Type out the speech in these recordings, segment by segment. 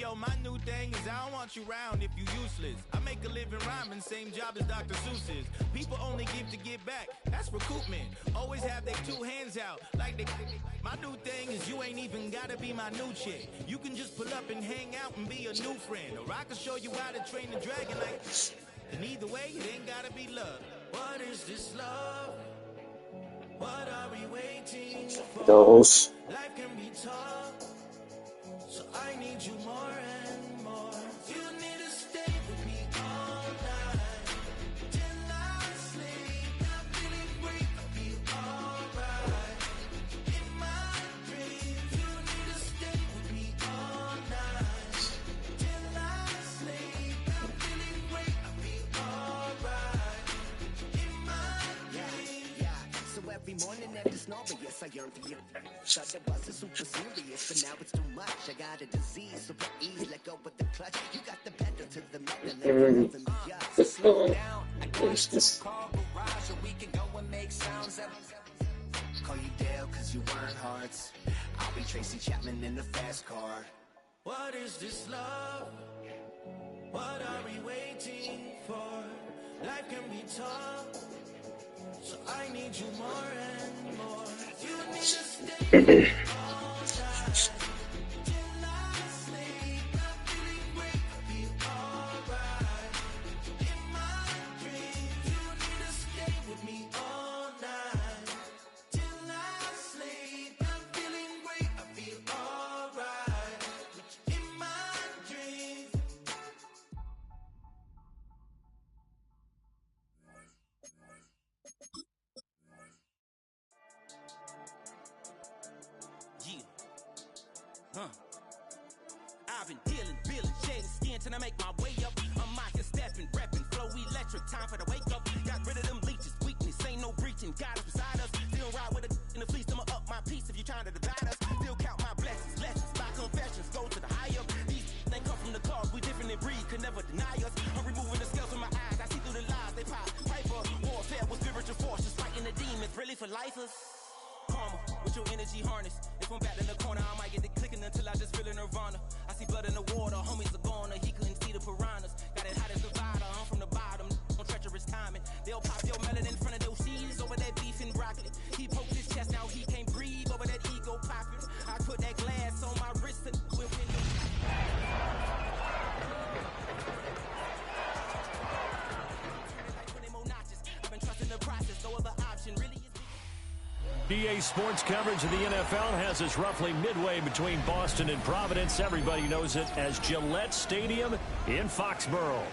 yo, my new thing is I don't want you round if you useless. I make a living rhyming, same job as Dr. Seuss's. People only give to get back, that's recoupment. Always have their two hands out, like they... My new thing is you ain't even gotta be my new chick. You can just pull up and hang out and be a new friend. Or I can show you how to train the dragon like... And either way, it ain't gotta be love. What is this love? What are we waiting for? Those. Life can be tough, so I need you more and more. You need to stay with me all night till I sleep. I'm feeling great, I'll be alright. In my dreams, you need to stay with me all night till I sleep. I'm feeling great, I'll be alright. In my dreams. So every morning and it's novious, I yearn for you. Thought that wasn't super serious, but now it's too much. I got a disease, so at ease, let go with the clutch. You got the pedal to the metal, so slow down. I got this car garage, or we can go and make sounds. Call you Dale, cause you weren't hearts. I'll be Tracy Chapman in the fast car. What is this love? What are we waiting for? Life can be tough, so I need you more and more. You need to stay all night till I sleep. I'm feeling great, I'll be alright. In my dreams, you need to stay with me all night till I sleep. I'm feeling great, I'll be alright. In my dreams. I've been dealing, shedding skin till I make my way up. I'm out here stepping, repping, flow electric, time for the wake up. Got rid of them leeches, weakness, ain't no breaching. God is beside us, still ride with a in the fleece. I'ma up my piece if you trying to divide us. Still count my blessings, lessons, by confessions, go to the high up. These they come from the cause, we different in breed, could never deny us. I'm removing the scales from my eyes, I see through the lies they pop. Piper, warfare with spiritual forces, fighting the demons, really for lifers. Karma, with your energy harness. If I'm back in the corner, I might get it clicking until I just feel a nirvana. I see blood in the water, homies are gone, he couldn't see the piranhas. Got it hot as a divider, I'm from the bottom, on treacherous timing. They'll pop your melon in front of those seeds over that beef and broccoli. He poked his chest, now he can't breathe over that ego popping. I put that glass on my wrist and with windows. Like 20 more notches. I've been trusting the process, no other option really is. EA Sports coverage of the NFL has us roughly midway between Boston and Providence. Everybody knows it as Gillette Stadium in Foxborough.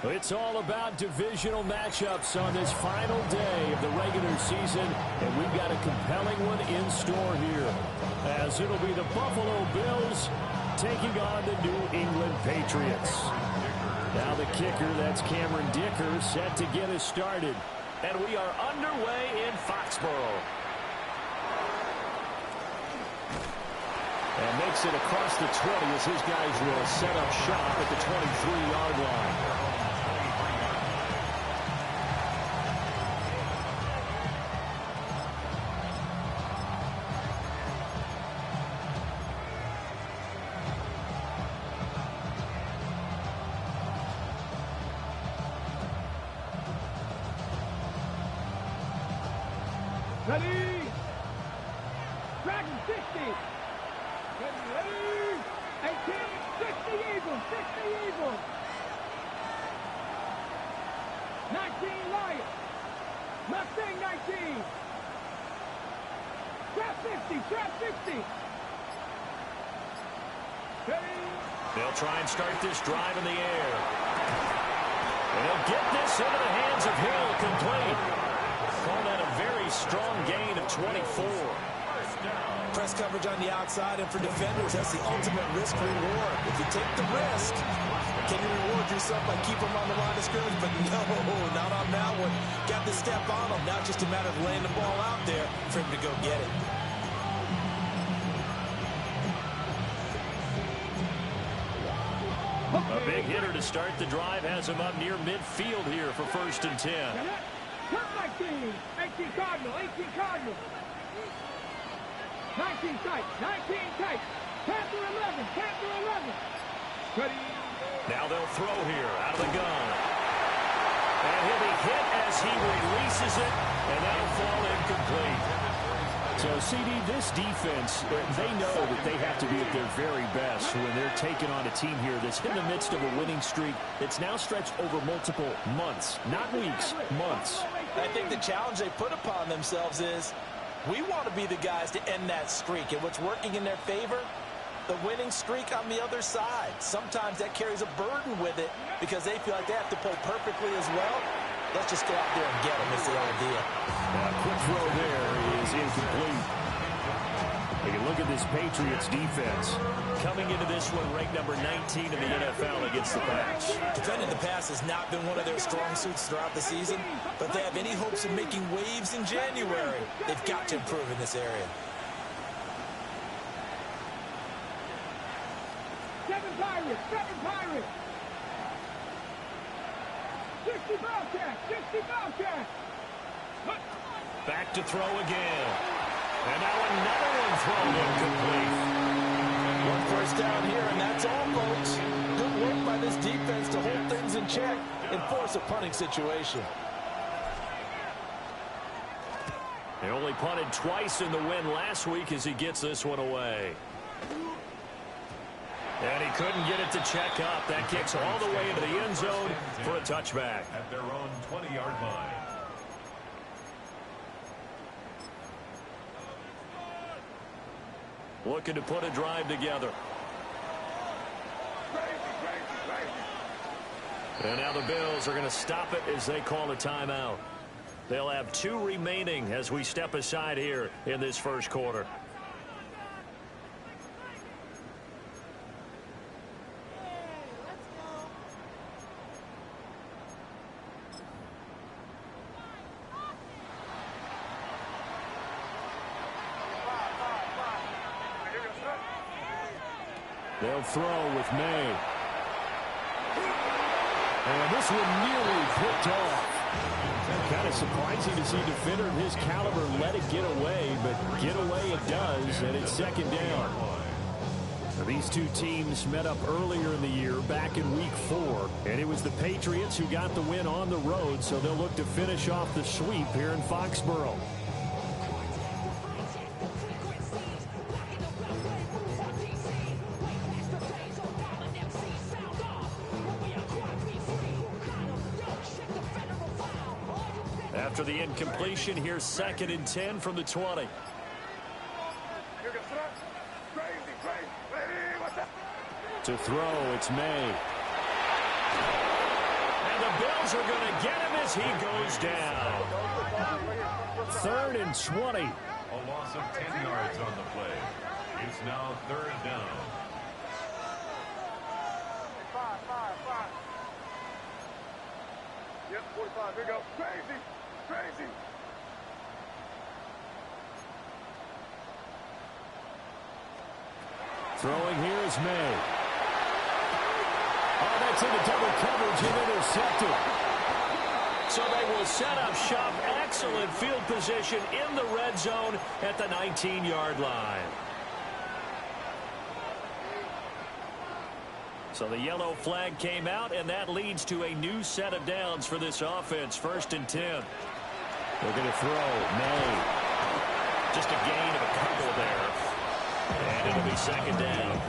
It's all about divisional matchups on this final day of the regular season, and we've got a compelling one in store here, as it'll be the Buffalo Bills taking on the New England Patriots. Now the kicker, that's Cameron Dicker, set to get us started. And we are underway in Foxborough. And makes it across the 20 as his guys will set up shop at the 23-yard line. Ready? Dragon 60. Ready? 18. 60 Eagles. 60 Eagles. 19 Lions. Mustang 19. Trap 50. Trap 50. Ready? They'll try and start this drive in the air. And they'll get this into the hands of Hill, complete. Call that a very strong gain of 24. Press coverage on the outside, and for defenders, that's the ultimate risk-reward. If you take the risk, can you reward yourself by keeping them on the line of scrimmage? But no, not on that one. Got the step on them. Now just a matter of laying the ball out there for him to go get it. A big hitter to start the drive has him up near midfield here for 1st and 10. Turn 19. 18 Cardinal. 18 Cardinal. 19 tight. 19 tight. Panther 11. Panther 11. Now they'll throw here out of the gun. And he'll be hit as he releases it, and that'll fall incomplete. So, CD, this defense, they know that they have to be at their very best when they're taking on a team here that's in the midst of a winning streak that's now stretched over multiple months, not weeks, months. I think the challenge they put upon themselves is we want to be the guys to end that streak, and what's working in their favor, the winning streak on the other side. Sometimes that carries a burden with it because they feel like they have to play perfectly as well. Let's just go out there and get them is the idea. Quick throw there is incomplete. Take a look at this Patriots defense. Coming into this one ranked number 19 in the NFL against the pass. Defending the pass has not been one of their strong suits throughout the season, but they have any hopes of making waves in January. They've got to improve in this area. 7 Pirates, 7 Pirates. 60 Bobcats, 60 Bobcats. Back to throw again. And now another one thrown incomplete. One first down here, and that's all, folks. Good work by this defense to hold things in check and force a punting situation. They only punted twice in the win last week as he gets this one away. And he couldn't get it to check up. That kicks all the way into the end zone for a touchback. At their own 20-yard line. Looking to put a drive together. And now the Bills are going to stop it as they call a timeout. They'll have 2 remaining as we step aside here in this first quarter. They'll throw with May. And this one nearly picked off. Kind of surprising to see a defender of his caliber let it get away, but get away it does, and it's second down. Now, these two teams met up earlier in the year, back in week 4, and it was the Patriots who got the win on the road, so they'll look to finish off the sweep here in Foxborough. After the incompletion, here's 2nd and 10 from the 20. To throw, it's May. And the Bills are going to get him as he goes down. 3rd and 20. A loss of 10 yards on the play. It's now 3rd down. Yep, 45. Here we go. Crazy. Crazy. Throwing here is May. Oh, that's into double coverage and intercepted. So they will set up shop. Excellent field position in the red zone at the 19-yard line. So the yellow flag came out, and that leads to a new set of downs for this offense. 1st and 10. They're going to throw. May. Just a gain of a couple there. And it'll be 2nd down.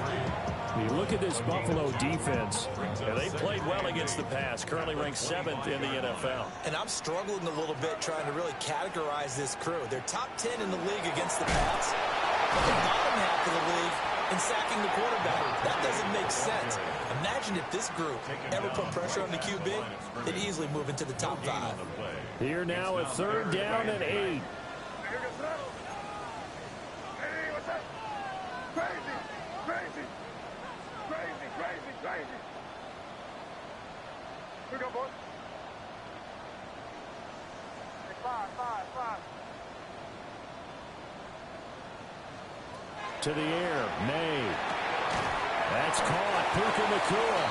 You look at this Buffalo defense, and they played well against the pass. Currently ranked 7th in the NFL. And I'm struggling a little bit trying to really categorize this crew. They're top 10 in the league against the pass, but the bottom half of the league in sacking the quarterback. That doesn't make sense. Imagine if this group ever put pressure on the QB, they'd easily move into the top 5. Here now at 3rd down and 8. Here we go, boys. 5. To the air, May. That's caught. Puka Nacua.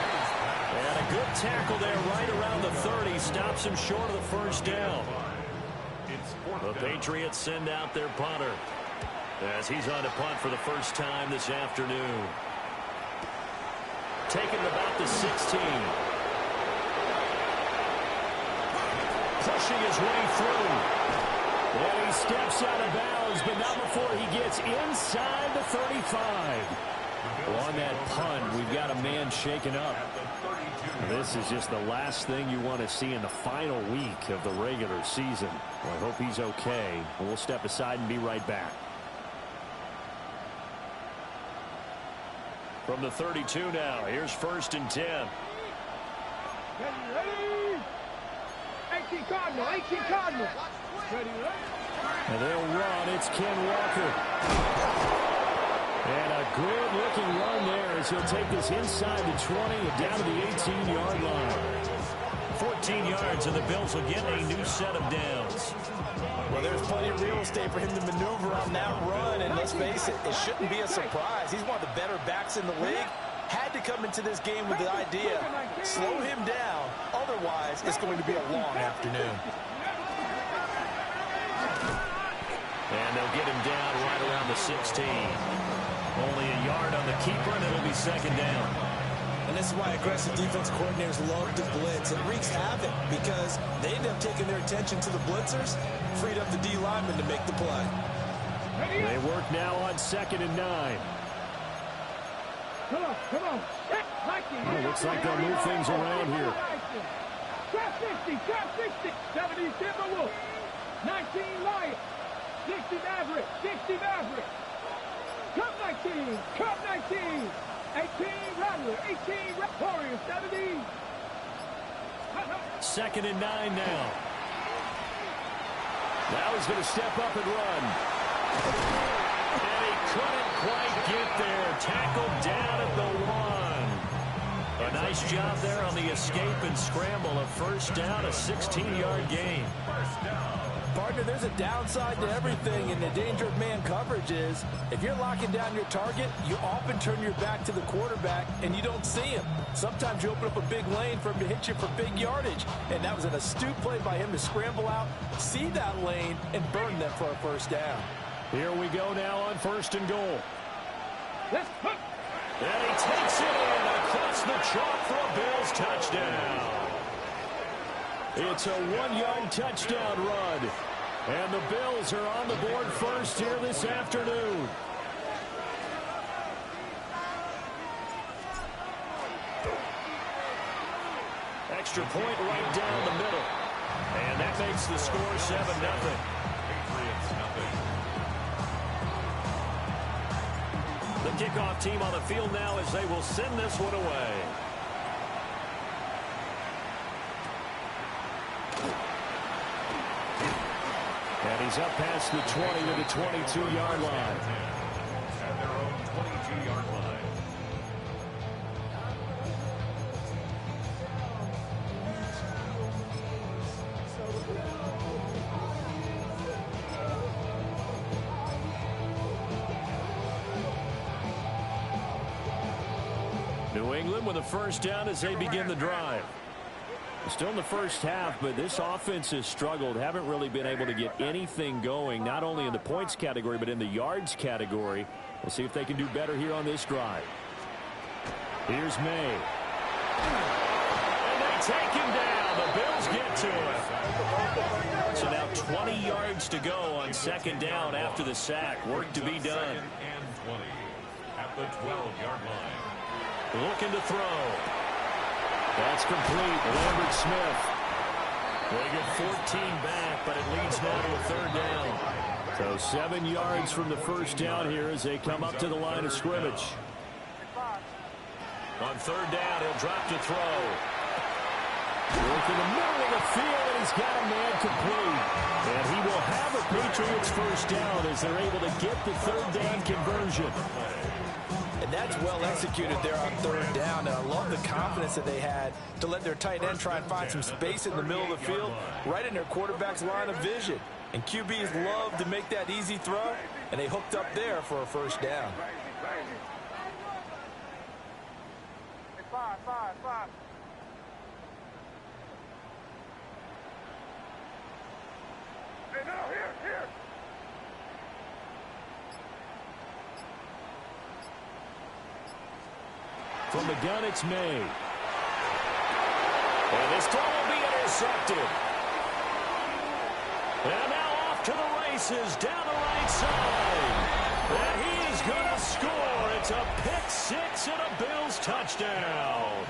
And a good tackle there right around the 30. Stops him short of the 1st down. The Patriots send out their punter as he's on to punt for the first time this afternoon. taken about the 16. Pushing his way through. And he steps out of bounds, but not before he gets inside the 35. Well, on that punt, we've got a man shaken up. This is just the last thing you want to see in the final week of the regular season. Well, I hope he's okay. We'll step aside and be right back. From the 32 now, here's 1st and 10. Ready? 18 Cardinal, 18 Cardinal. Ready? And they'll run. It's Ken Walker. And a good-looking run there as he'll take this inside the 20 and down to the 18-yard line. 14 yards, and the Bills will get a new set of downs. Well, there's plenty of real estate for him to maneuver on that run, and let's face it, it shouldn't be a surprise. He's one of the better backs in the league. Had to come into this game with the idea, slow him down, otherwise it's going to be a long afternoon. And they'll get him down right around the 16. Only a yard on the keeper, and it'll be 2nd down. And this is why aggressive defense coordinators love to blitz. It wreaks havoc because they end up taking their attention to the blitzers, freed up the D lineman to make the play. They work now on 2nd and 9. Come on, come on. Well, looks like they'll move things around here. Trap 60, trap 60. 70 Timberwolves. 19 Lions. 60 Maverick, 60 Maverick. Cup 19, Cup 19. 18 Rattler, 18 Warriors, 70. 2nd and 9 now. Now he's going to step up and run. And he couldn't quite get there. Tackled down at the 1. A nice job there on the escape and scramble. A 1st down, a 16-yard gain. Partner, there's a downside to everything, and the danger of man coverage is if you're locking down your target, you often turn your back to the quarterback and you don't see him. Sometimes you open up a big lane for him to hit you for big yardage, and that was an astute play by him to scramble out, see that lane, and burn them for a 1st down. Here we go now on 1st and goal. Let's hook. And he takes it in across the chalk for a Bills touchdown. It's a 1-yard touchdown run. And the Bills are on the board first here this afternoon. Extra point right down the middle. And that makes the score 7-0. Patriots nothing. The kickoff team on the field now as they will send this one away. And he's up past the 20 to the 22-yard line. At their own 22-yard line. New England with a 1st down as they begin the drive. Still in the 1st half, but this offense has struggled. Haven't really been able to get anything going, not only in the points category, but in the yards category. We'll see if they can do better here on this drive. Here's May. And they take him down. The Bills get to him. So now 20 yards to go on 2nd down after the sack. Work to be done. 2nd and 20 at the 12-yard line. Looking to throw. That's complete. Lambert Smith. They get 14 back, but it leads now to a 3rd down. So 7 yards from the 1st down here as they come up to the line of scrimmage. On 3rd down, he'll drop to throw. Work in the middle of the field, and he's got a man complete. And he will have a Patriots 1st down as they're able to get the 3rd down conversion. And that's well executed there on 3rd down. And I love the confidence that they had to let their tight end try and find some space in the middle of the field, right in their quarterback's line of vision. And QBs love to make that easy throw, and they hooked up there for a 1st down. Five. Hey, no, here. From the gun, it's May. And this throw will be intercepted. And now off to the races down the right side. And he's going to score. It's a pick six and a Bills touchdown.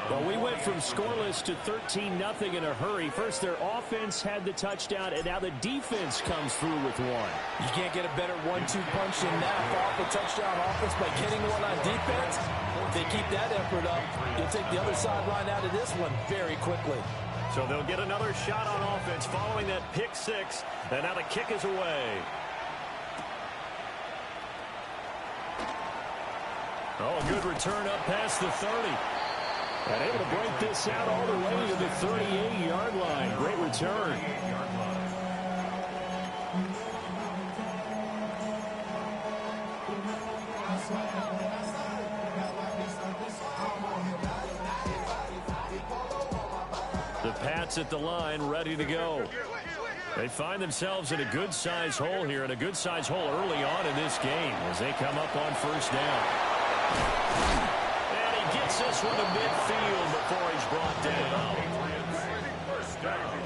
Well, we went from scoreless to 13-0 in a hurry. First, their offense had the touchdown, and now the defense comes through with one. You can't get a better 1-2 punch than that. Off a touchdown offense by getting one on defense. If they keep that effort up, you'll take the other sideline out of this one very quickly. So they'll get another shot on offense following that pick six, and now the kick is away. Oh, a good return up past the 30. And able to break this out all the way to the 38-yard line. Great return. The Pats at the line, ready to go. They find themselves in a good-sized hole here, and a good-sized hole early on in this game as they come up on first down. And he gets this one to midfield before he's brought down. First down.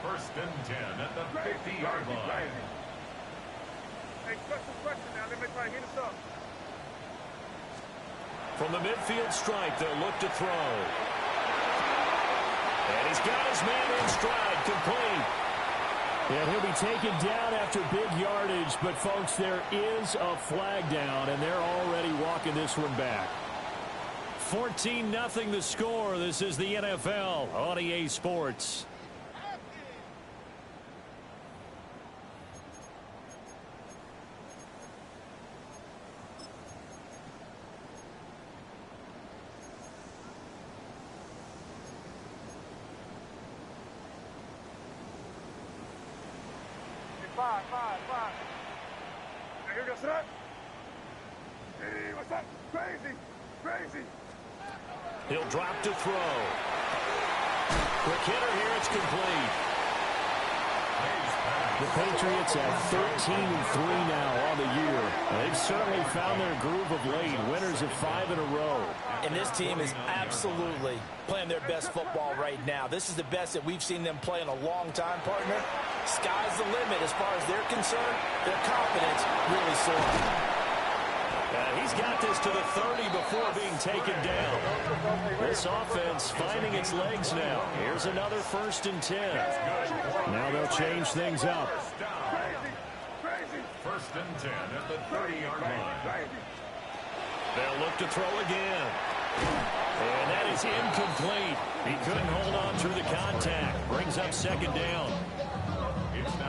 First and 10 at the 50-yard line. Hey, question now. Let me try to hit us up. From the midfield stripe, they'll look to throw. And he's got his man in stride, complete. And he'll be taken down after big yardage, but folks, there is a flag down, and they're already walking this one back. 14-0 the score. This is the NFL on EA Sports. Five. Now here goes that. Hey, what's up? Crazy. He'll drop to throw. Quick hitter here, it's complete. The Patriots at 13-3 now on the year. They've certainly found their groove of late. Winners of 5 in a row. And this team is absolutely playing their best football right now. This is the best that we've seen them play in a long time, partner. Sky's the limit as far as they're concerned. Their confidence really soaring. He's got this to the 30 before being taken down. This offense finding its legs now. Here's another 1st and 10. Now they'll change things up. First and 10 at the 30-yard line. They'll look to throw again. And that is incomplete. He couldn't hold on through the contact. Brings up 2nd down.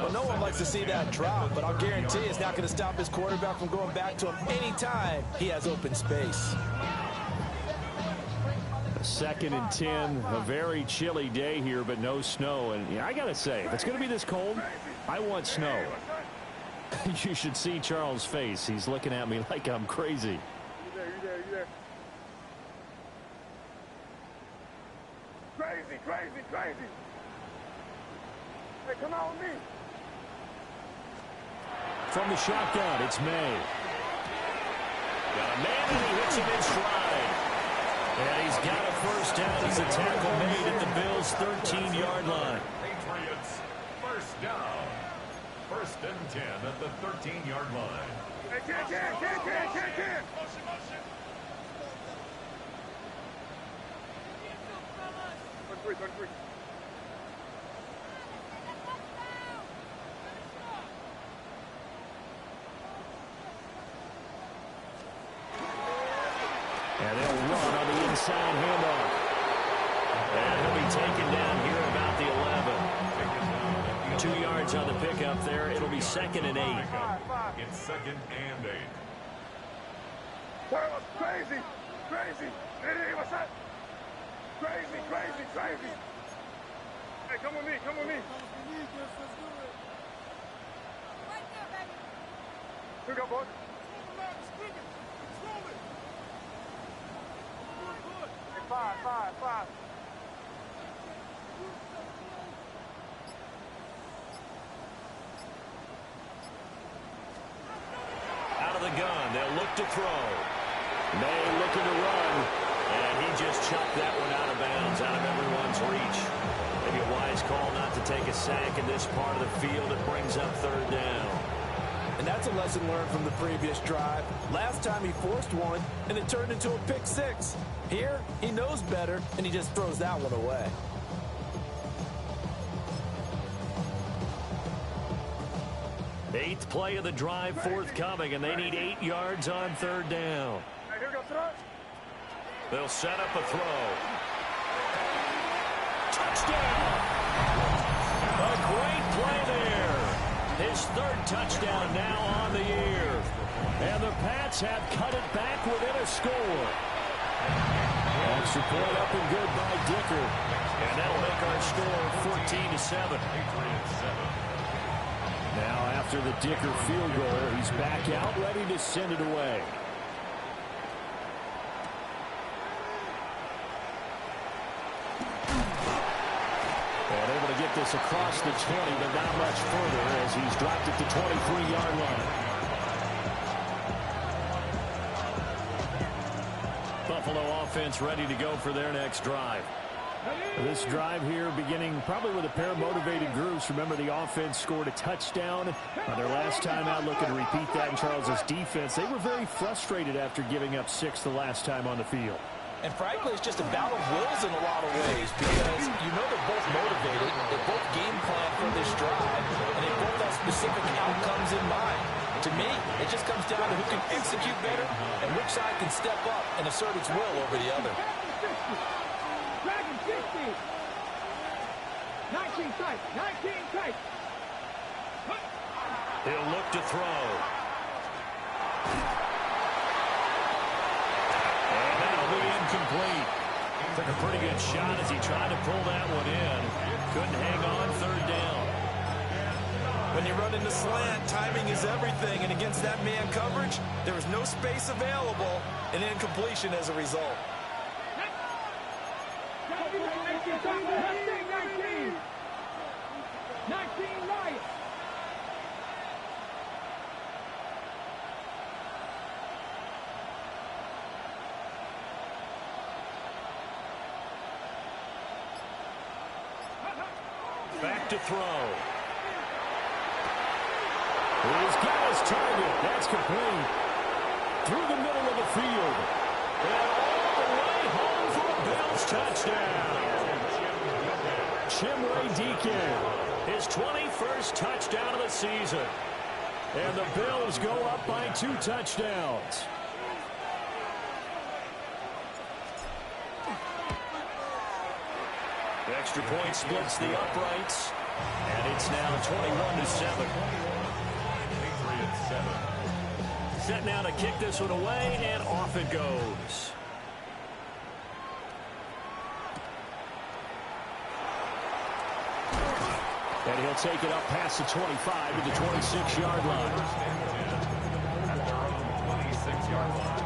Well, no one likes to see that drop, but I'll guarantee it's not going to stop his quarterback from going back to him anytime he has open space. 2nd and 10, a very chilly day here, but no snow. And yeah, I got to say, if it's going to be this cold, I want snow. You should see Charles' face. He's looking at me like I'm crazy. You there. Crazy. Hey, come on with me. From the shotgun, it's May. Got a man, and he hits him in stride. And he's got a 1st down as a tackle made at the Bills' 13-yard line. Patriots, first down. 1st and 10 at the 13-yard line. Hey, can. Run three. And they'll run on the inside handoff. And he'll be taken down here about the 11. 2 yards on the pickup there. It'll be 2nd and 8. It's 2nd and 8. Crazy. Hey, what's that? Crazy. Hey, come with me. Here we go, boys. Hey, five. Out of the gun. They'll look to throw. May looking to run. And he just chucked that one out of bounds, out of everyone's reach. Maybe a wise call not to take a sack in this part of the field. It brings up third down. And that's a lesson learned from the previous drive. Last time he forced one, and it turned into a pick six. Here, he knows better, and he just throws that one away. Eighth play of the drive forthcoming, and they need 8 yards on third down. They'll set up a throw. Touchdown! A great play there. His third touchdown now on the year. And the Pats have cut it back within a score. Extra point up and good by Dicker. And that'll make our score 14-7. Now after the Dicker field goal, he's back out ready to send it away. And able to get this across the 20, but not much further as he's dropped it to 23-yard line. Buffalo offense ready to go for their next drive. This drive here beginning probably with a pair of motivated groups. Remember, the offense scored a touchdown on their last time out, looking to repeat that in Charles's defense. They were very frustrated after giving up 6 the last time on the field. And frankly, it's just a battle of wills in a lot of ways because you know they're both motivated, they both game plan for this drive, and they both have specific outcomes in mind. To me, it just comes down to who can execute better and which side can step up and assert its will over the other. 19 tight, 19 tight. He'll look to throw. And that'll be incomplete. Took a pretty good shot as he tried to pull that one in. Couldn't hang on third down. When you run into slant, timing is everything, and against that man coverage, there was no space available, and incompletion as a result. 19 right. Back to throw. He's got his target. That's complete. Through the middle of the field. And all the way home for a Bills touchdown. Chimray Deacon, his 21st touchdown of the season. And the Bills go up by 2 touchdowns. The extra point splits the uprights. And it's now 21-7. Set now to kick this one away, and off it goes. And he'll take it up past the 25 to the 26-yard line. 26-yard line.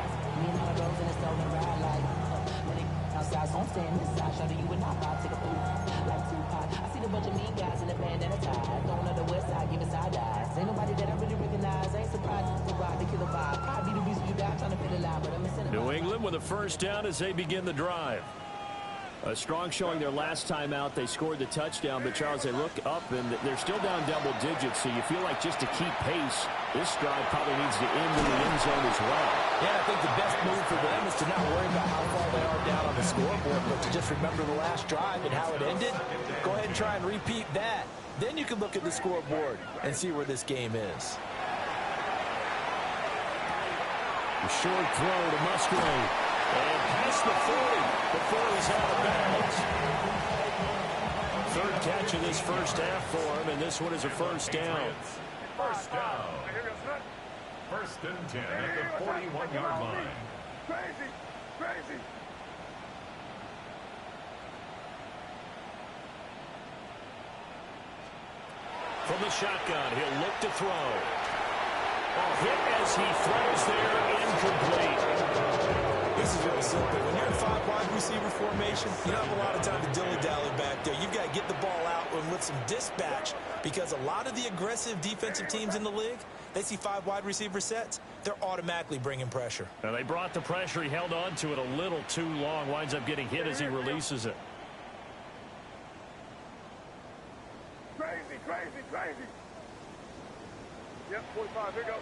I see the bunch of mean guys in the band and a tie. Going on the west side, giving side eyes. Ain't nobody that I really recognize. Ain't surprised to ride the killer vibe. Probably the reason you die trying to feel alive, but I'm missing it. New England with a first down as they begin the drive. A strong showing their last time out. They scored the touchdown, but Charles, they look up and they're still down double digits, so you feel like just to keep pace, this drive probably needs to end in the end zone as well. Yeah, I think the best move for them is to not worry about how far they are down on the scoreboard, but to just remember the last drive and how it ended. Go ahead and try and repeat that. Then you can look at the scoreboard and see where this game is. A short throw to Musgrave. And past the 40 before he's out of bounds. Third catch of this first half for him, and this one is a first down. First down. First and 10 at the 41-yard line. Crazy, crazy. From the shotgun, he'll look to throw. Hit as he throws there, incomplete. This is really simple. When you're in 5 wide receiver formation, you don't have a lot of time to dilly-dally back there. You've got to get the ball out and with some dispatch because a lot of the aggressive defensive teams in the league, They see 5 wide receiver sets, they're automatically bringing pressure. Now they brought the pressure. He held on to it a little too long. Winds up getting hit as he releases it. Crazy, crazy, crazy. Yep, 45. Here we go.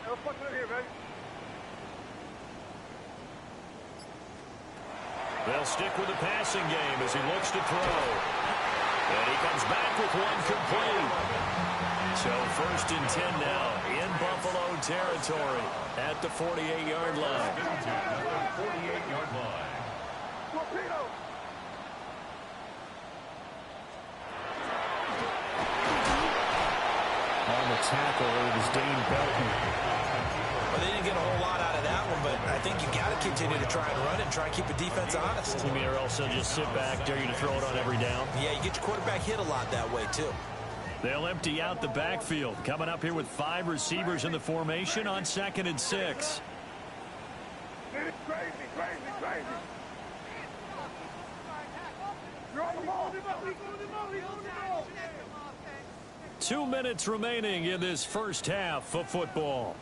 Let's punch it in here, baby. They'll stick with the passing game as he looks to throw. And he comes back with one complete. So 1st and 10 now in Buffalo territory at the 48-yard line. 48-yard line. Torpedo. On the tackle, it was Dane Belton. Well, they didn't get a whole lot out of that one, but I think you got to continue to try and run it and try and keep the defense honest. You mean, or also just sit back, dare you to throw it on every down? Yeah, you get your quarterback hit a lot that way, too. They'll empty out the backfield. Coming up here with 5 receivers in the formation on 2nd and 6. Crazy, crazy, crazy. You're on the ball. 2 minutes remaining in this first half of football.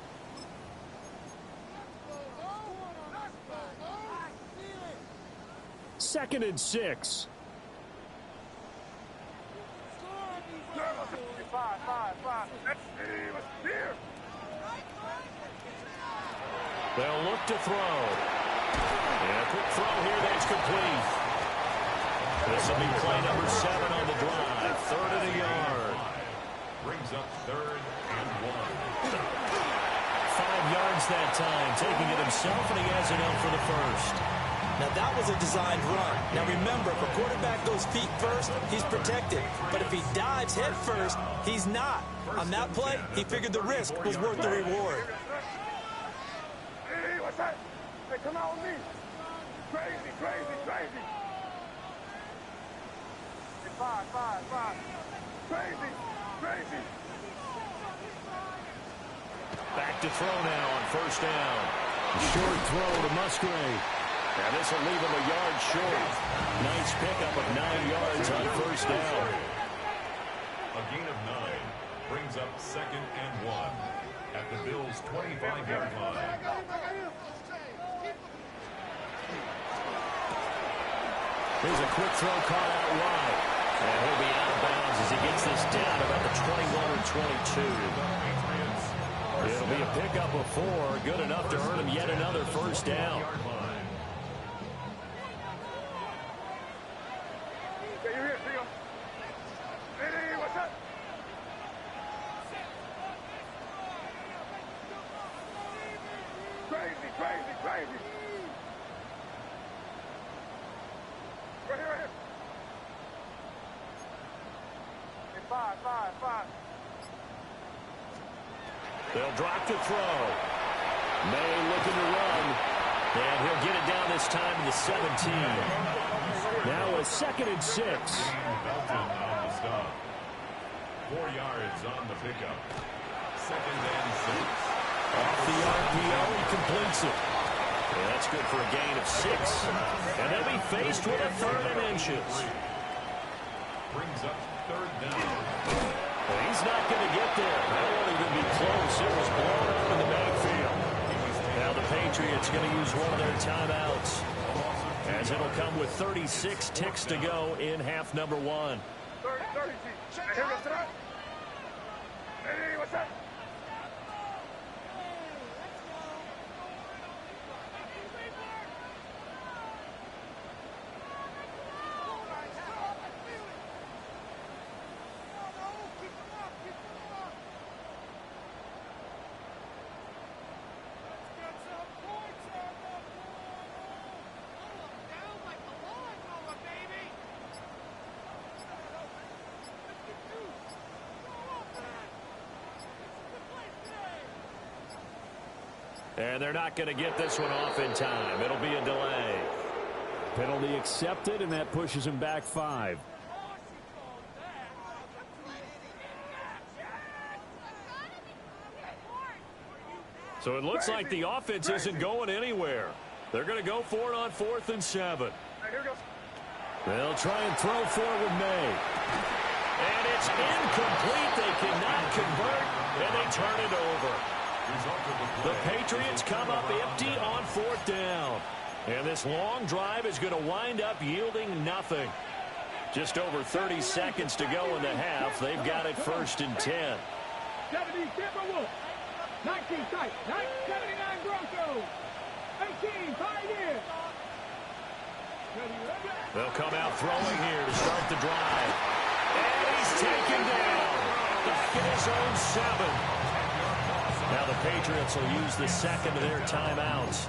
Second and 6. Five. Here. They'll look to throw. And a quick throw here, that's complete. This will be play number 7 on the drive. 3rd and a yard. Brings up 3rd and 1. 5 yards that time, taking it himself, and he has enough for the first. Now, that was a designed run. Now, remember, if a quarterback goes feet first, he's protected. But if he dives head first, he's not. On that play, he figured the risk was worth the reward. Hey, what's that? Hey, come out with me. Crazy, crazy, crazy. Hey, five. Crazy, crazy. Back to throw now on 1st down. Short throw to Musgrave. And this will leave him a yard short. Nice pickup of 9 yards on 1st down. A gain of 9 brings up 2nd and 1 at the Bills' 25-yard line. Here's a quick throw caught out wide. And he'll be out of bounds as he gets this down about the 21 or 22. It'll be a pickup of 4, good enough to earn him yet another 1st down. Hey, you're here, Theo. Hey, what's up? Crazy, crazy, crazy. Right here. Hey, five. They'll drop to throw. May looking to run. And he'll get it down this time to the 17. Now a 2nd and 6. Belton on the stop. 4 yards on the pickup. 2nd and 6. Off the RPO, he completes it. And that's good for a gain of 6. And they'll be faced with a 3rd and inches. Brings up 3rd down. Well, he's not going to get there. That won't even be close. It was blown up in the backfield. Now the Patriots going to use one of their timeouts, as it'll come with 36 ticks to go in half number 1. 30. Hey, here we go. Hey, what's up? And they're not going to get this one off in time. It'll be a delay. Penalty accepted, and that pushes him back 5. So it looks like the offense isn't going anywhere. They're going to go for it on 4th and 7. Hey, here we go. They'll try and throw forward May. And it's incomplete. They cannot convert, and they turn it over. The Patriots come up empty on 4th down. And this long drive is going to wind up yielding nothing. Just over 30 seconds to go in the half. They've got it 1st and 10. 70 Timberwolves. 19 tight. 79 Broncos. 18 Pioneers. They'll come out throwing here to start the drive. And he's taken down. Back in his own 7. Now the Patriots will use the second of their timeouts,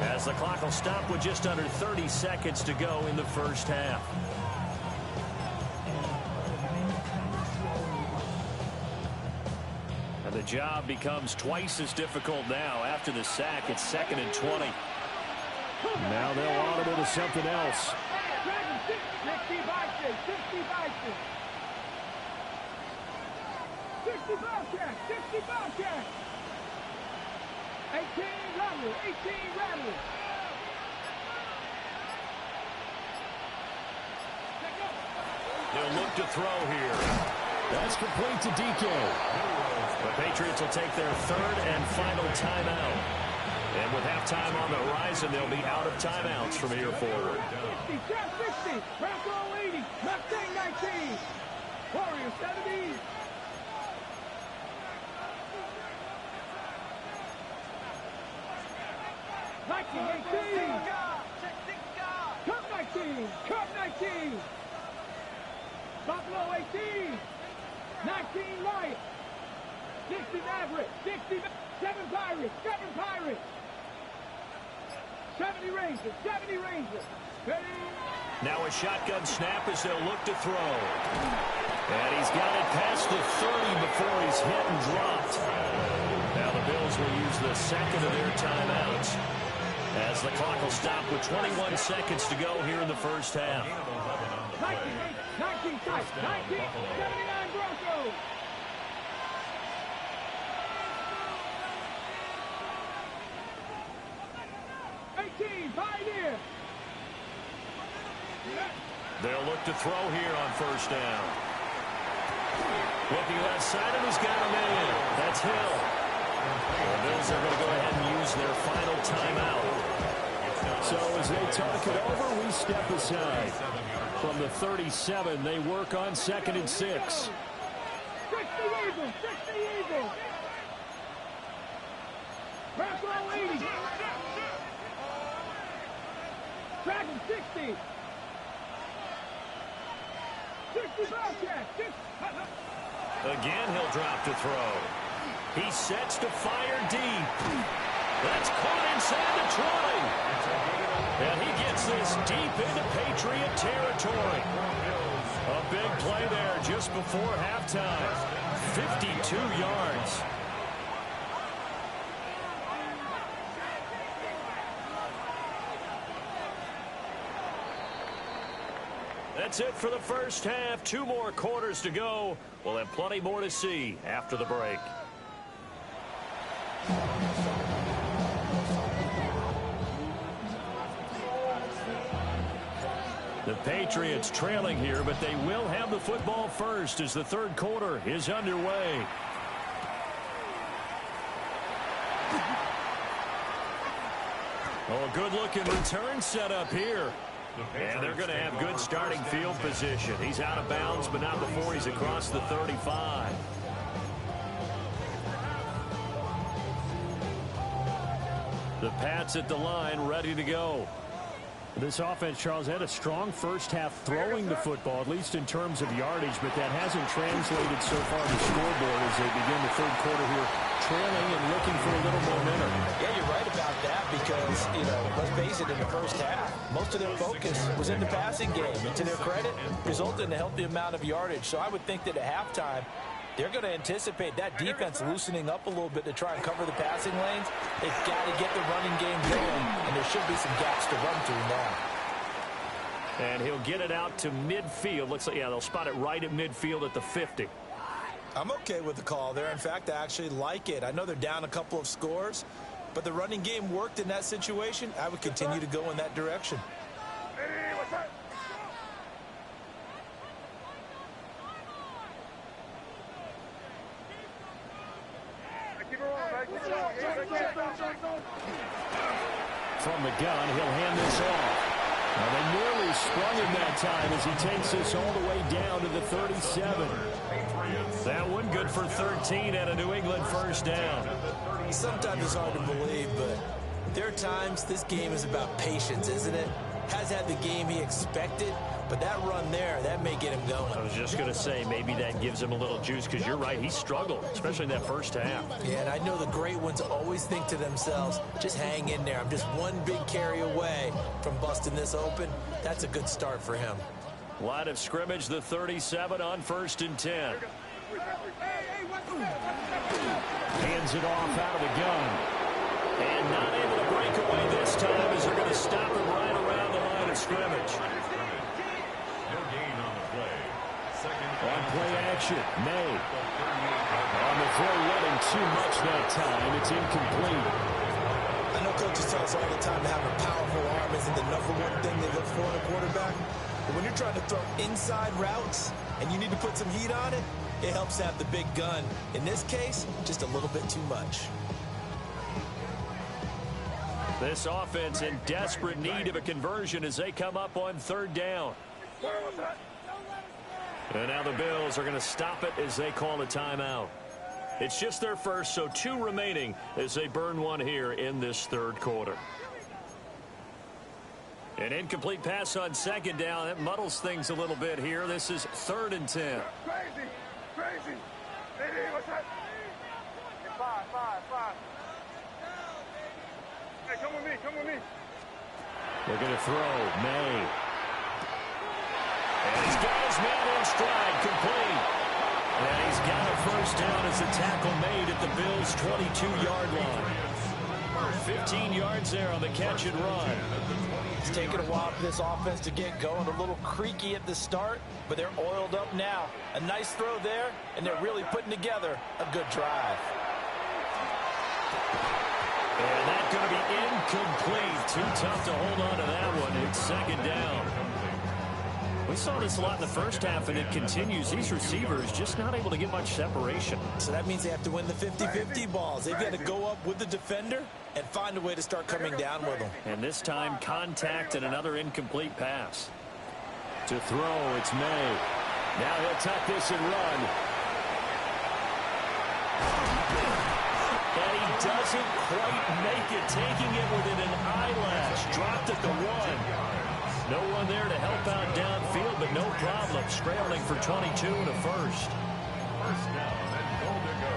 as the clock will stop with just under 30 seconds to go in the first half. And the job becomes twice as difficult now. After the sack, it's 2nd and 20. Now they'll audible to something else. 60 Boston. 60 Bobcat. 60 Bobcat. 18 Rattler. 18 Rattler. They'll look to throw here. That's complete to DK. The Patriots will take their 3rd and final timeout. And with halftime on the horizon, they'll be out of timeouts from here forward. 60, 60, Bronco 80, Mustang 19, Warrior 70. Nike 18, Cup 19, Cup 19, Buffalo 18, 19 Lions, 60 Maverick, 60, 7 Pirates, 7 Pirates. 70 Rangers, 70 Rangers. Ready? Now a shotgun snap as they'll look to throw. And he's got it past the 30 before he's hit and dropped. Now the Bills will use the second of their timeouts, as the clock will stop with 21 seconds to go here in the first half. 19 tight, 79 Broncos. Pioneer. They'll look to throw here on 1st down. Looking left side, and he's got him in. That's Hill. The Bills are going to go ahead and use their final timeout. So as they talk it over, we step aside. From the 37, they work on 2nd and 6. 60 Eagles, 60 Eagles. Bronco 80. Dragon 60. 60 Bobcat. Again, he'll drop to throw. He sets to fire deep. That's caught inside the 20. And he gets this deep into Patriot territory. A big play there just before halftime. 52 yards. That's it for the first half. 2 more quarters to go. We'll have plenty more to see after the break. The Patriots trailing here, but they will have the football first as the 3rd quarter is underway. Oh, a good-looking return set up here. And they're going to have good starting field position. He's out of bounds, but not before he's across the 35. The Pats at the line, ready to go. This offense, Charles, had a strong first half throwing the football, at least in terms of yardage, but that hasn't translated so far to scoreboard as they begin the 3rd quarter here, trailing and looking for a little momentum. Yeah, you're right about that because, let's face it, in the first half, most of their focus was in the passing game. And to their credit, resulted in a healthy amount of yardage. So I would think that at halftime, they're going to anticipate that defense loosening up a little bit to try and cover the passing lanes. They've got to get the running game going, and there should be some gaps to run through now. And he'll get it out to midfield. Looks like, yeah, they'll spot it right at midfield at the 50. I'm okay with the call there. In fact, I actually like it. I know they're down a couple of scores, but the running game worked in that situation. I would continue to go in that direction. from the gun. He'll hand this off. Now they nearly sprung him that time as he takes this all the way down to the 37. That one good for 13 and a New England first down. Sometimes it's hard to believe, but there are times this game is about patience, isn't it? Has had the game he expected, but that run there, that may get him going. I was just going to say, maybe that gives him a little juice, because you're right, he struggled, especially in that first half. Yeah, and I know the great ones always think to themselves, just hang in there. I'm just one big carry away from busting this open. That's a good start for him. Line of scrimmage, the 37 on 1st and 10. Hands it off out of the gun. And not able to break away this time as they're going to stop him right around the line of scrimmage. No gain on the play. On play action, May. On the throw, running too much that time. It's incomplete. I know coaches tell us all the time having a powerful arm isn't the #1 thing they look for in a quarterback. But when you're trying to throw inside routes and you need to put some heat on it, it helps have the big gun. In this case, just a little bit too much. This offense in desperate need of a conversion as they come up on 3rd down. And now the Bills are going to stop it as they call a timeout. It's just their first, so 2 remaining as they burn one here in this 3rd quarter. An incomplete pass on 2nd down. That muddles things a little bit here. This is 3rd and 10. Crazy. Hey, what's that? 5. Hey, come with me. They're going to throw. May. And he's got his man in stride, complete. And he's got a first down as the tackle made at the Bills' 22-yard line. 15 yards there on the catch and run. It's taken a while for this offense to get going. A little creaky at the start, but they're oiled up now. A nice throw there, and they're really putting together a good drive. And that's going to be incomplete. Too tough to hold on to that one. It's 2nd down. We saw this a lot in the first half, and it continues. These receivers just not able to get much separation. So that means they have to win the 50-50 balls. They've got to go up with the defender and find a way to start coming down with them. And this time, contact and another incomplete pass. To throw, it's May. Now he'll tuck this and run. And he doesn't quite make it, taking it within an eyelash. Dropped at the 1. No one there to help out downfield, but no problem. Scrambling for 22 and a first. First down and goal to go.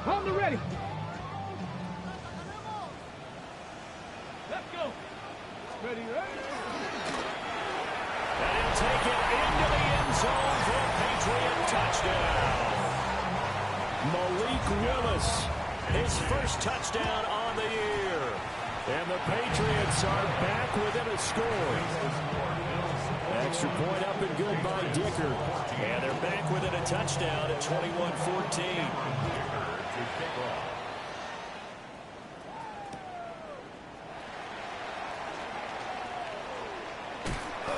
Hold the ready. Let's go. Ready. And he'll take it into the end zone for a Patriot touchdown. Malik Willis, his first touchdown on the year. And the Patriots are back within a score. Extra point up and good by Dicker. And they're back within a touchdown at 21-14.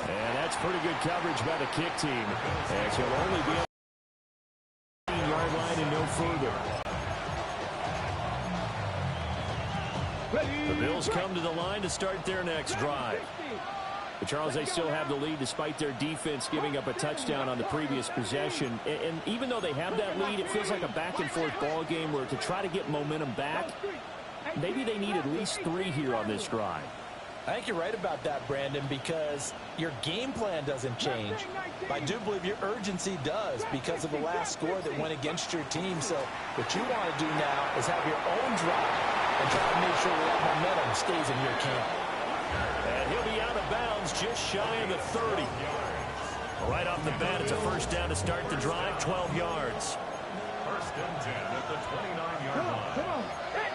And that's pretty good coverage by the kick team, as he'll only be on the 15-yard line and no further. The Bills come to the line to start their next drive. But Charles, they still have the lead despite their defense giving up a touchdown on the previous possession. And even though they have that lead, it feels like a back-and-forth ball game where to try to get momentum back, maybe they need at least 3 here on this drive. I think you're right about that, Brandon, because your game plan doesn't change. I do believe your urgency does because of the last score that went against your team. So what you want to do now is have your own drive and try to make sure that momentum stays in your camp. And he'll be out of bounds just shy of the 30. Right off the bat, it's a first down to start the drive, 12 yards. First and 10 at the 29-yard line. Come on. Hey.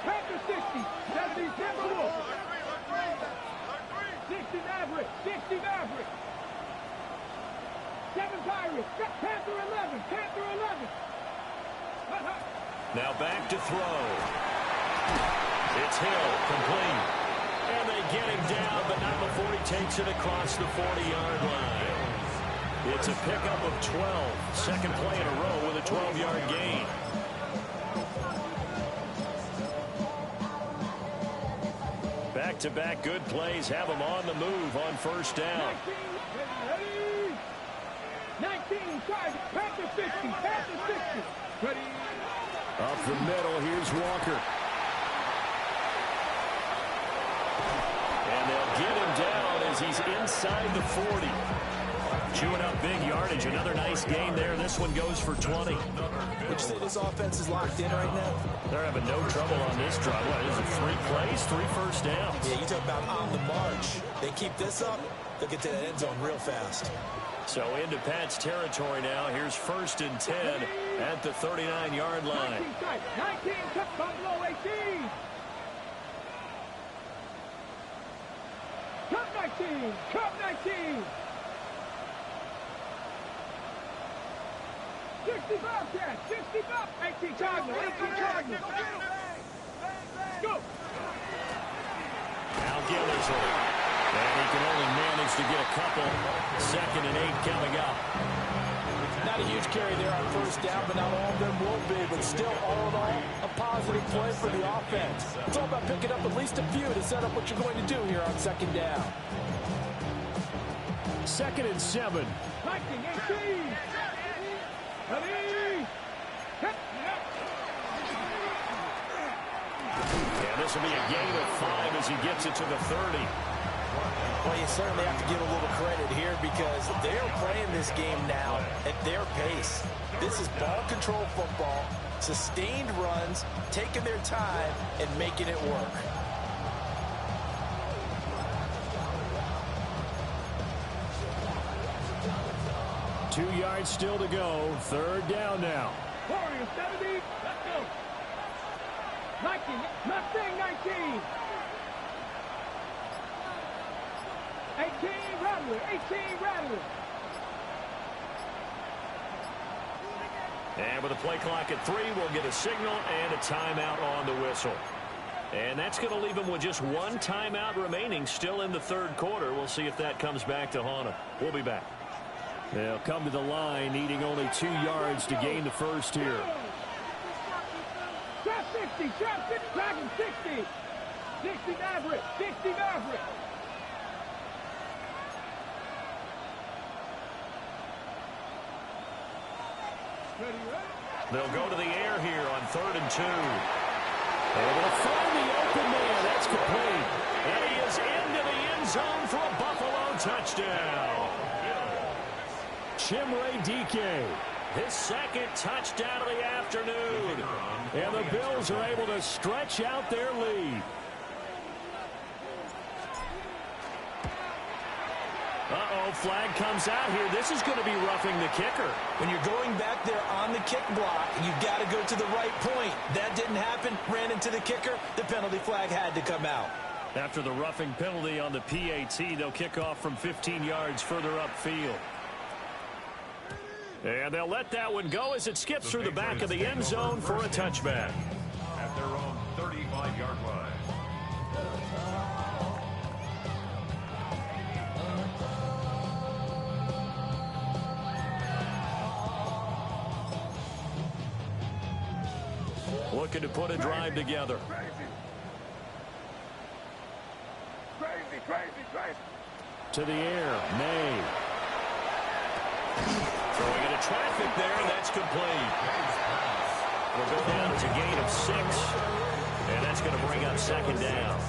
Back to 60. 70, Timberwolves. 60 Maverick. 60 Maverick. 7 Pirates. Panther 11. Panther 11. Now back to throw. It's Hill, complete. And they get him down, but not before he takes it across the 40-yard line. It's a pickup of 12. Second play in a row with a 12-yard gain. Back-to-back good plays have him on the move on first down. 19, try, pass to 50, pass to 60. Ready. Up the middle, here's Walker. And they'll get him down as he's inside the 40. Chewing up big yardage. Another nice gain there. This one goes for 20. Would you say this offense is locked in right now? They're having no trouble on this drive. What is it, 3 plays, 3 first downs? Yeah, you talk about on the march. They keep this up, they'll get to that end zone real fast. So into Pat's territory now. Here's 1st and 10 at the 39-yard line. 19, cut below 18. Cut 19, cut 19. 65, Cat, 65. 18 Cardinal, 18 Cardinal. Go. Now Gillislee. And he can only manage to get a couple. 2nd and 8 coming up. Not a huge carry there on first down, but not all of them will be. But still, all in all, a positive play for the offense. It's all about picking up at least a few to set up what you're going to do here on 2nd down. 2nd and 7. 19, 18. Ready. And this will be a gain of 5 as he gets it to the 30. Well, you certainly have to give a little credit here because they're playing this game now at their pace. This is ball control football, sustained runs, taking their time, and making it work. Two yards still to go. 3rd down now. Warriors 70. Let's go. 19. Not saying 19. 18 Rattler. 18 Rattler. And with a play clock at 3, we'll get a signal and a timeout on the whistle. And that's going to leave them with just 1 timeout remaining still in the 3rd quarter. We'll see if that comes back to haunt them. We'll be back. They'll come to the line, needing only 2 yards to gain the first here. Shot 60, shot 60, Dragon 60. 60 Maverick, 60 Maverick. They'll go to the air here on 3rd and 2. Able to find the open man. That's complete. And he is into the end zone for a Buffalo touchdown. Chimere Dike, his 2nd touchdown of the afternoon. And the Bills are able to stretch out their lead. Uh-oh, flag comes out here. This is going to be roughing the kicker. When you're going back there on the kick block, you've got to go to the right point. That didn't happen. Ran into the kicker. The penalty flag had to come out. After the roughing penalty on the PAT, they'll kick off from 15 yards further upfield. And they'll let that one go as it skips through the back of the end zone for a touchback. At their own 35-yard line. Looking to put a drive together. Crazy. To the air, May. Throwing into traffic there, and that's complete. It'll go down as a gain of 6, and that's going to bring up 2nd down. I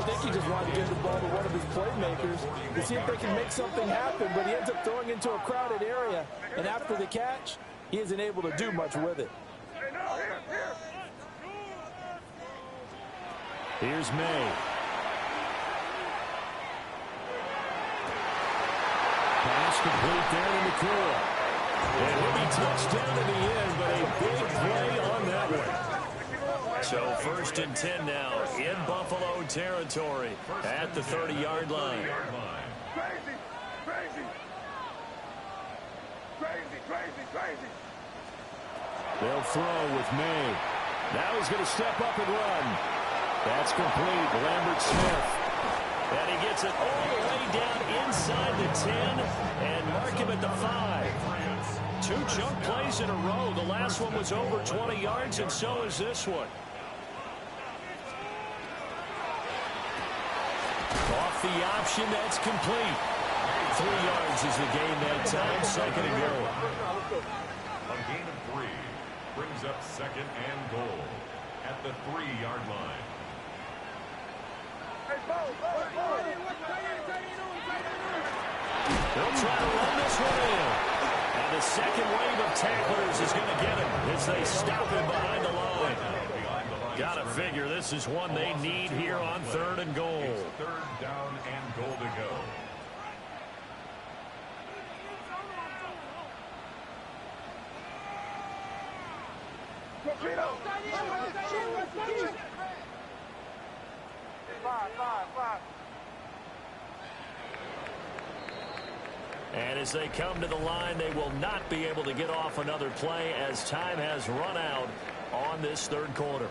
think he just wanted to give the ball to one of his playmakers to see if they can make something happen, but he ends up throwing into a crowded area, and after the catch, he isn't able to do much with it. Here's May. Pass complete there to McCool. And he'll be touched down in the end, but a big play on that one. So 1st and 10 now in Buffalo territory at the 30-yard line. Crazy. They'll throw with May. Now he's going to step up and run. That's complete. Lambert Smith. And he gets it all the way down inside the 10 and mark him at the 5. 2 jump plays in a row. The last one was over 20 yards, and so is this one. Off the option, that's complete. 3 yards is the gain that time. Second and goal. A gain of 3 brings up second and goal at the 3-yard line. They'll try to run this one in. And the second wave of tacklers is going to get him as they stop him behind the line. Got to figure this is one they need here on 3rd and goal. It's 3rd down and goal to go. And as they come to the line, they will not be able to get off another play as time has run out on this 3rd quarter.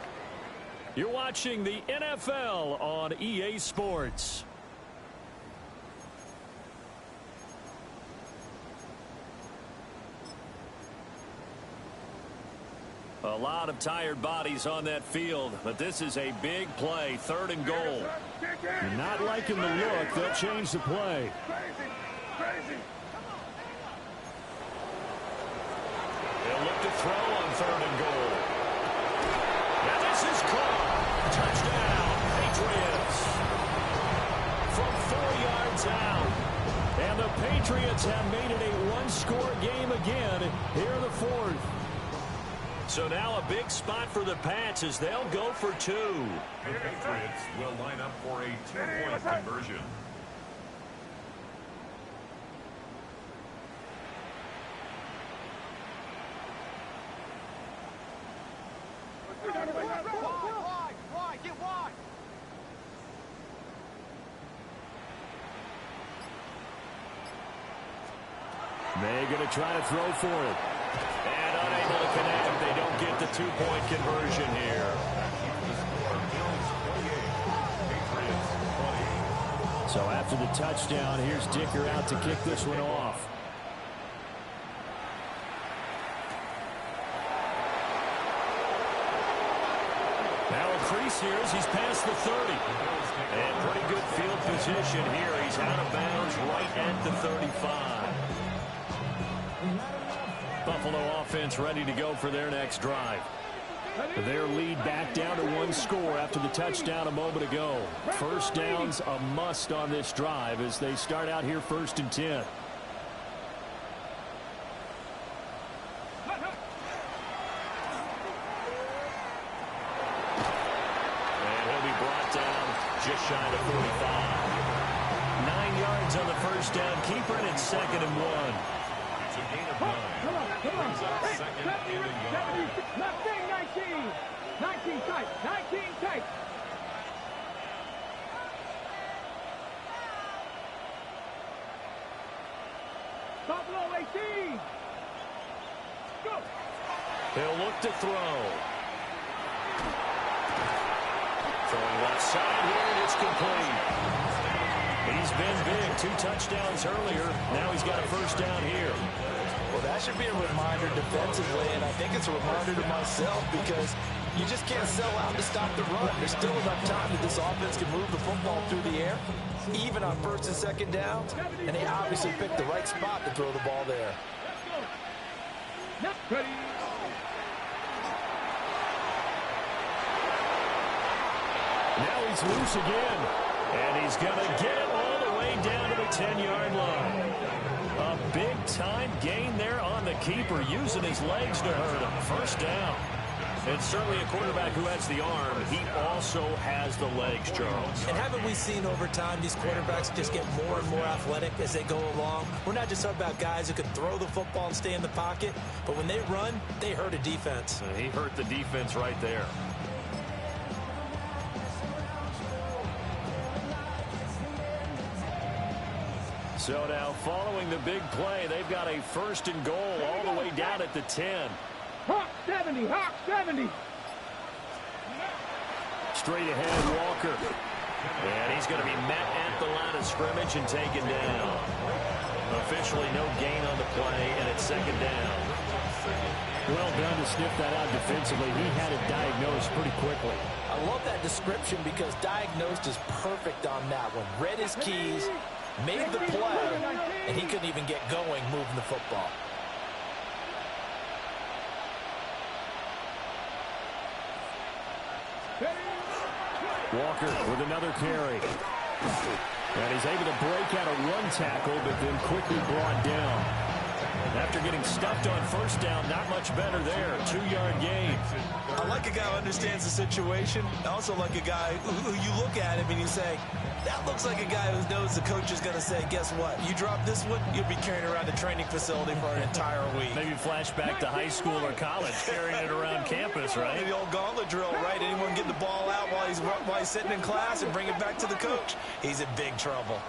You're watching the NFL on EA Sports. A lot of tired bodies on that field, but this is a big play, 3rd and goal. You're not liking the look. They'll change the play. They'll look to throw on 3rd and goal. And this is caught. Touchdown, Patriots. From 4 yards out. And the Patriots have made it a one-score game again here in the 4th. So now a big spot for the Pats as they'll go for 2. The Patriots will line up for a 2-point conversion. They're going to try to throw for it. And unable to connect. They don't get the 2-point conversion here. So after the touchdown, here's Dicker out to kick this one off. Now a crease here as he's past the 30. And pretty good field position here. He's out of bounds right at the 35. Buffalo offense ready to go for their next drive. Their lead back down to 1 score after the touchdown a moment ago. First down's a must on this drive as they start out here 1st and 10. And he'll be brought down just shy of 45. 9 yards on the first down. Keeper, and it's 2nd and 1. It's a gain of 9. Brings up second and a yard. 19 tight. 19 tight. Buffalo 18. Go. He'll look to throw. Throwing left side here, and it's complete. He's been big. 2 touchdowns earlier. Now he's got a first down here. Well, that should be a reminder defensively, and I think it's a reminder to myself because you just can't sell out to stop the run. There's still enough time that this offense can move the football through the air, even on 1st and 2nd downs, and they obviously picked the right spot to throw the ball there. Ready. Now he's loose again, and he's going to get it all the way down to the 10-yard line. A big-time gain there on the keeper, using his legs to hurt him. First down. And certainly a quarterback who has the arm, he also has the legs, Charles. And haven't we seen over time these quarterbacks just get more and more athletic as they go along? We're not just talking about guys who can throw the football and stay in the pocket, but when they run, they hurt a defense. And he hurt the defense right there. So now following the big play, they've got a 1st and goal all the way down at the 10. Hawk 70, Hawk 70. straight ahead, Walker. And he's going to be met at the line of scrimmage and taken down. Officially no gain on the play, and it's second down. Well done to sniff that out defensively. He had it diagnosed pretty quickly. I love that description because diagnosed is perfect on that one. Read his keys, made the play, and he couldn't even get going moving the football. Walker with another carry. And he's able to break out of one tackle, but then quickly brought down. After getting stuffed on first down, not much better there. 2-yard gain. I like a guy who understands the situation. I also like a guy who you look at him and you say, that looks like a guy who knows the coach is going to say, guess what? You drop this one, you'll be carrying around the training facility for an entire week. Maybe flashback to high school or college, carrying it around campus, right? The old gauntlet drill, right? Anyone get the ball out while he's sitting in class and bring it back to the coach. He's in big trouble.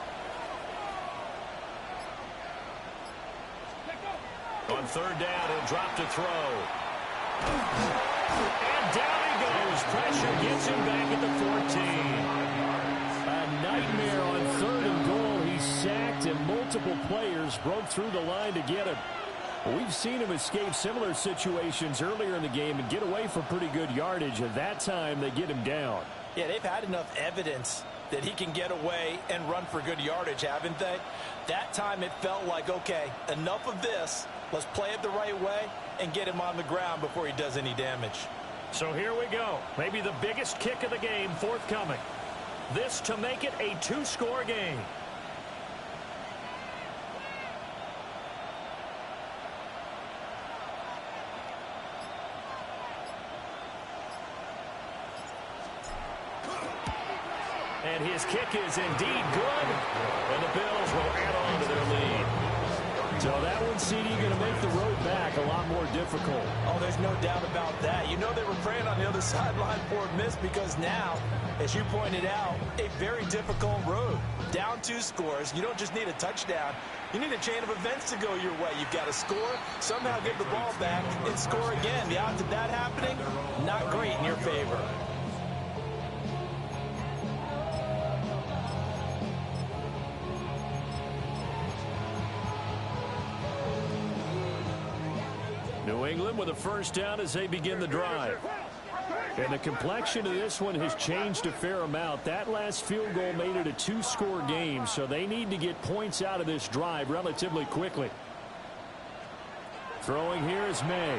On third down, he'll drop to throw. And down he goes. Pressure gets him back at the 14. A nightmare on third and goal. He's sacked, and multiple players broke through the line to get him. We've seen him escape similar situations earlier in the game and get away for pretty good yardage. At that time, they get him down. Yeah, they've had enough evidence that he can get away and run for good yardage, haven't they? That time it felt like, okay, enough of this. Let's play it the right way and get him on the ground before he does any damage. So here we go. Maybe the biggest kick of the game forthcoming. This to make it a 2-score game. And his kick is indeed good. And the Bills will add on to their lead. So that one, CD, going to make the road back a lot more difficult. Oh, there's no doubt about that. You know they were praying on the other sideline for a miss because now, as you pointed out, a very difficult road. Down 2 scores. You don't just need a touchdown. You need a chain of events to go your way. You've got to score, somehow get the ball back, and score again. The odds of that happening, not great in your favor. New England with a first down as they begin the drive. And the complexion of this one has changed a fair amount. That last field goal made it a 2-score game, so they need to get points out of this drive relatively quickly. Throwing here is May.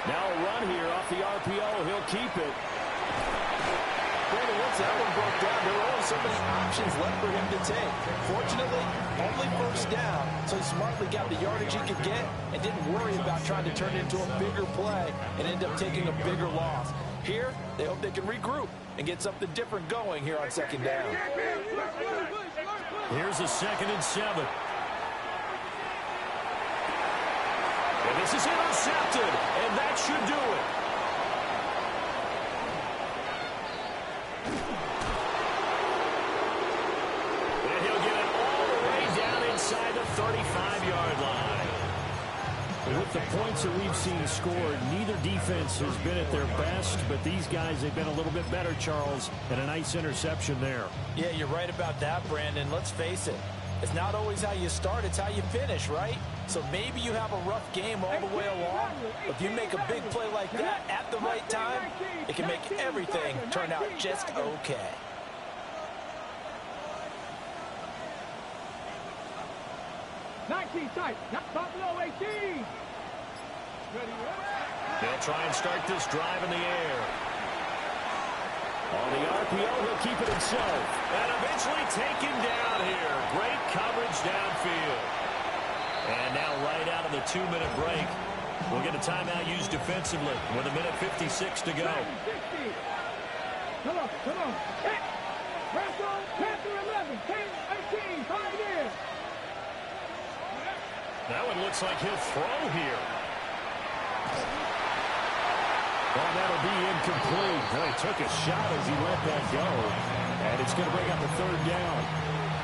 Now a run here off the RPO. He'll keep it. Brandon, once that one broke down, there were only so many options left for him to take. Fortunately, only first down, so he smartly got the yardage he could get and didn't worry about trying to turn it into a bigger play and end up taking a bigger loss. Here, they hope they can regroup and get something different going here on second down. Here's a 2nd and 7. And this is intercepted, and that should do it. Inside the 35-yard line. With the points that we've seen scored, neither defense has been at their best, but these guys have been a little bit better, Charles, and a nice interception there. Yeah, you're right about that, Brandon. Let's face it. It's not always how you start, it's how you finish, right? So maybe you have a rough game all the way along, but if you make a big play like that at the right time, it can make everything turn out just okay. Tight. Not below 18. They'll try and start this drive in the air. On the RPO, he'll keep it himself. And eventually taken down here. Great coverage downfield. And now right out of the 2-minute break, we'll get a timeout used defensively with 1:56 to go. Come on. Hit. Press on. Panther 11. 10, 18. 5 in. That one looks like he'll throw here. Well, that'll be incomplete. He took a shot as he let that go. And it's going to bring up a 3rd down.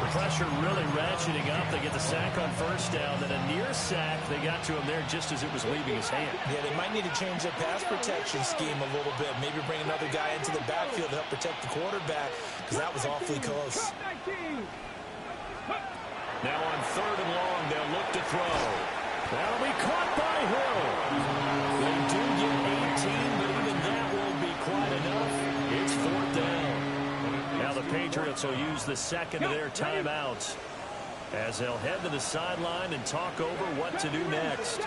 The pressure really ratcheting up. They get the sack on first down, then a near sack. They got to him there just as it was leaving his hand. Yeah, they might need to change their pass protection scheme a little bit. Maybe bring another guy into the backfield to help protect the quarterback, because that was awfully close. Now on 3rd and long, they'll look to throw. That'll be caught by Hill. They do get 18, but even that won't be quite enough. It's 4th down. Now the Patriots will use the second of their timeouts as they'll head to the sideline and talk over what to do next.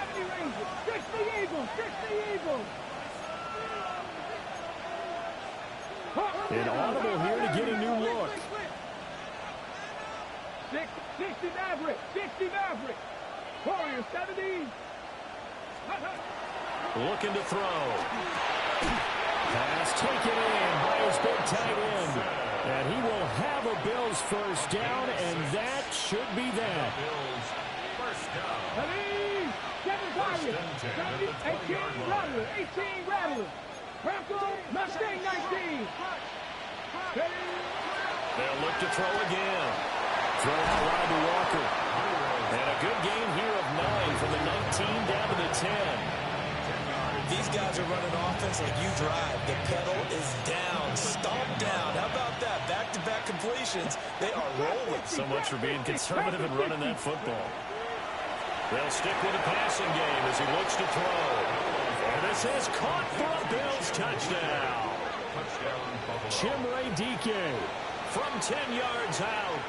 An audible here to get a new look. 60 Maverick, 60 Maverick. Warriors 70. Looking to throw. Pass taken in by his big tight end. And he will have a Bills first down, and that should be that. First down. 18 Rattler, 18 Rattler. Bronco, Mustang 19. They'll look to throw again. Throw out wide to Walker. And a good gain here of 9 from the 19 down to the 10. These guys are running offense like you drive. The pedal is down, stomped down. How about that? Back-to-back completions. They are rolling. So much for being conservative and running that football. They'll stick with the passing game as he looks to throw. And this is caught for a Bills touchdown. Chimere Dike from 10 yards out.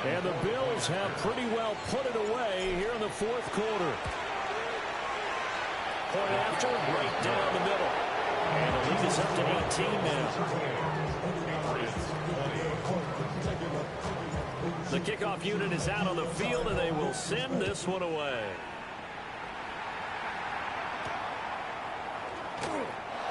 And the Bills have pretty well put it away here in the 4th quarter. Point after, right down the middle. And the lead is up to 18 now. The kickoff unit is out on the field, and they will send this one away.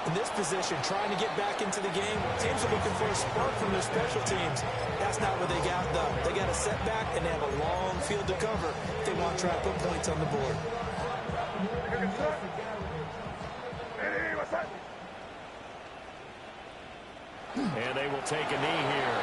In this position, trying to get back into the game, teams are looking for a spark from their special teams. That's not what they got, though. They got a setback, and they have a long field to cover if they want to try to put points on the board. And they will take a knee here.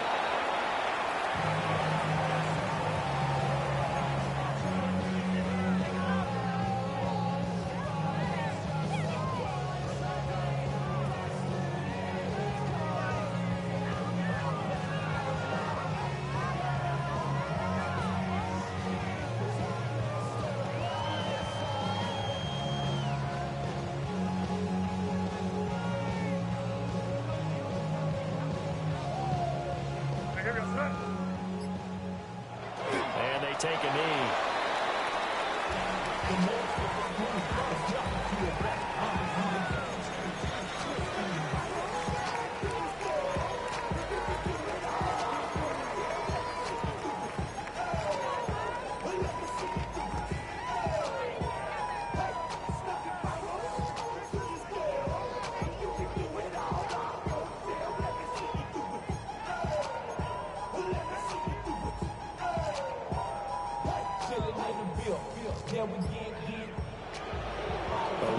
And they take a knee.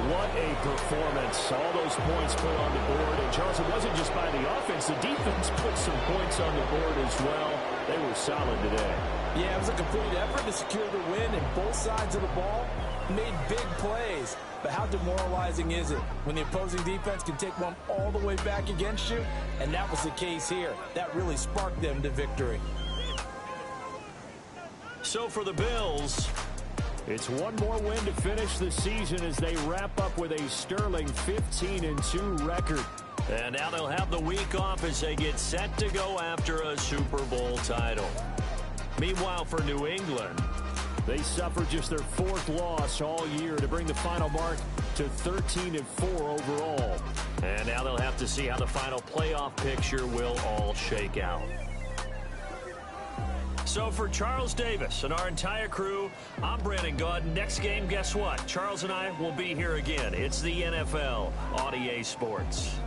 What a performance. All those points put on the board. And, Charles, it wasn't just by the offense. The defense put some points on the board as well. They were solid today. Yeah, it was a complete effort to secure the win, and both sides of the ball made big plays. But how demoralizing is it when the opposing defense can take one all the way back against you? And that was the case here. That really sparked them to victory. So for the Bills, it's one more win to finish the season as they wrap up with a sterling 15-2 record. And now they'll have the week off as they get set to go after a Super Bowl title. Meanwhile, for New England, they suffered just their 4th loss all year to bring the final mark to 13-4 overall. And now they'll have to see how the final playoff picture will all shake out. So for Charles Davis and our entire crew, I'm Brandon Gaudin. Next game, guess what? Charles and I will be here again. It's the NFL on EA Sports.